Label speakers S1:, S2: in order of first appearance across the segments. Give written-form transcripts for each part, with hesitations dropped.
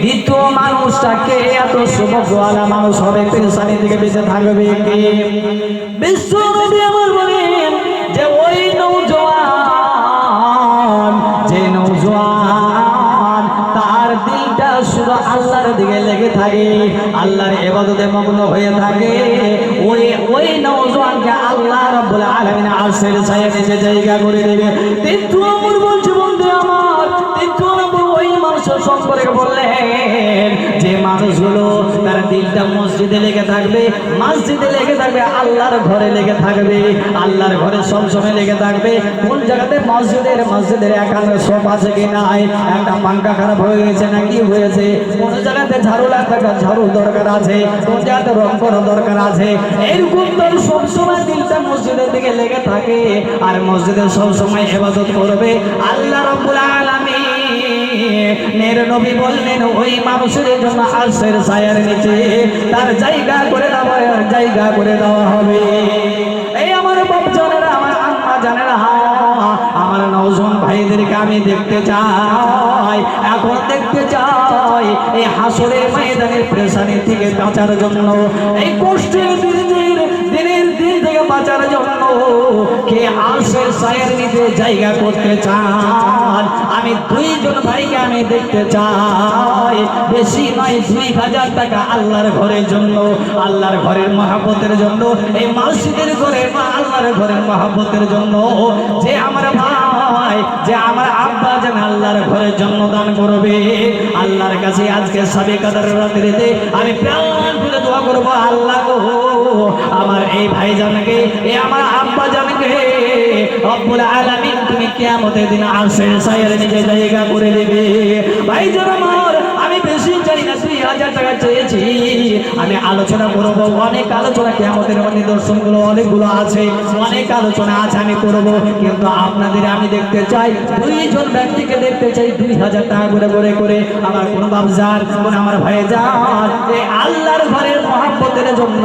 S1: দ্বিতীয় মানুষটাকে এত সুবহানাল্লাহ মানুষ হবে পেরেশানি থেকে বেঁচে থাকবে কে? বিশ্ব নবী আমার বলেন যে ওই নওজোয়ান তার দিলটা শুধু আল্লাহর দিকে লেগে থাকে, আল্লাহর ইবাদতে মগ্ন হয়ে থাকে, ওই নওজোয়ানকে আল্লাহ রাব্বুল আলামিন আরশের ছায়ায় নিচে জায়গা করে দেবে। কিন্তু আমার বলছে বন্ধু আমার, কিন্তু ওই মানুষ সম্পর্কে বললেন যে মানুষগুলো তার দিলটা মসজিদে লেগে থাকবে, মসজিদে লেগে থাকবে, আল্লাহর ঘরে লেগে থাকবে, আল্লাহর ঘরে সবসময় লেগে থাকবে। কোন জায়গাতে মসজিদের এখানে সব আছে কি নাই, একটা পাঙ্খা খারাপ হয়ে গেছে নাকি হয়েছে, কোন জায়গাতে ঝাড়ু দরকার আছে, কোন জায়গাতে রং করা দরকার আছে, এরকম তোর সবসময় দিলটা মসজিদের দিকে লেগে থাকে আর মসজিদে সবসময় ইবাদত করবে আল্লাহ রাব্বুল আলামিন। নবী বললেন ওই মানুষের জন্য আরশের ছায়ার নিচে তার জায়গা করে দেওয়া হবে। এই আমার বাপ জানেরা, আমার আম্মা জানেরা, আমার নওজোয়ান ভাইদেরকে আমি দেখতে চাই, এখন দেখতে চাই এই হাসরের ময়দানের পেরেশানি থেকে বাঁচার জন্য, এই কষ্টের দিনের দিন থেকে বাঁচার জন্য কে আরশের ছায়ার নিচে জায়গা করতে চান? আমি দুইজন ভাইকে আমি দেখতে চাই, বেশি নয় 2000 টাকা আল্লাহর ঘরের জন্য, আল্লাহর ঘরের মহব্বতের জন্য, এই মসজিদের ঘরের আল্লাহর ঘরের মহব্বতের জন্য যে আমার ভাই, যে আমার আব্বা যেন আল্লাহর ঘরের জন্য দান করবে, আল্লাহর কাছে আজকে সবে কাদার রাত্রিতে আমি প্রাণ খুলে দোয়া করব, আল্লাহ গো আমার এই ভাইজানকে, এই আমার আব্বা জানকে রব্বুল আলামিন তুমি কিয়ামতের দিন আরশের ছায়ার নিচে জায়গা করে দেবে। ভাইজান আমার, আমি বেশি চাই না, 2000 টাকা চেয়েছি। আমি আলোচনা করব, অনেক আলোচনা কিয়ামতের নিদর্শনগুলো অনেকগুলো আছে, অনেক আলোচনা আছে আমি করব, কিন্তু আপনাদের আমি দেখতে চাই, দুইজন ব্যক্তিকে দেখতে চাই 2000 টাকা করে আমার কোন বাপজান, কোন আমার ভাইজান এই আল্লাহর ঘরের মহব্বতের জন্য,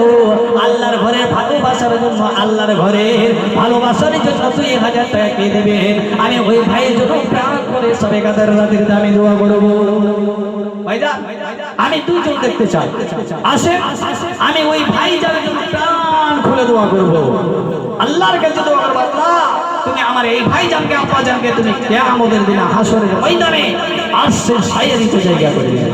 S1: আল্লাহর ঘরের ভালোবাসার জন্য, আল্লাহর ঘরের ভালোবাসার জন্য 2000 টাকা কে দেবেন? আমি ওই ভাইয়ের জন্য প্রাণ করে সবে কাদের রাতের দামি দোয়া করব। ভাইজান আমি দুইজন দেখতে চাই, আসেন আমি ওই ভাইজানের জন্য প্রাণ খুলে দোয়া করব, আল্লাহর কাছে দোয়া করব, আল্লাহ তুমি আমার এই ভাইজানকে আব্বাজানকে তুমি কিয়ামতের দিন হাসরের ময়দানে আরশের ছায়ার নিচে জায়গা করে দিবে।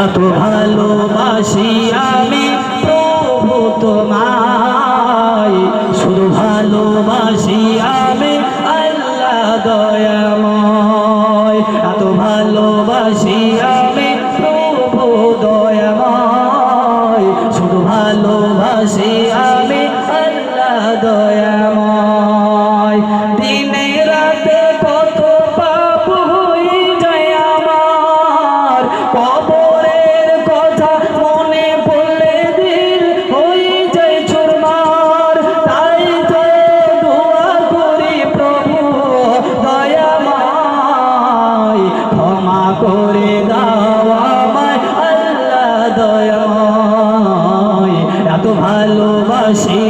S1: এত ভালোবাসি আমি প্রভু তোমায়, শুধু ভালোবাসি আমি আল্লাহ দয়াময়, এত ভালোবাসি আমি প্রভু দয়াময়, শুধু ভালোবাসি আমি আল্লাহ দয়াময়। দিনে রাতে কত পাপ হয়ে যায় আমার, কবরের কথা মনে পড়লে দিল হয়ে যায় চুরমার, তাই তো দোয়া করি প্রভু দয়াময়, ক্ষমা করে দাও আমায় আল্লাহ দয়াময়। এত ভালোবাসি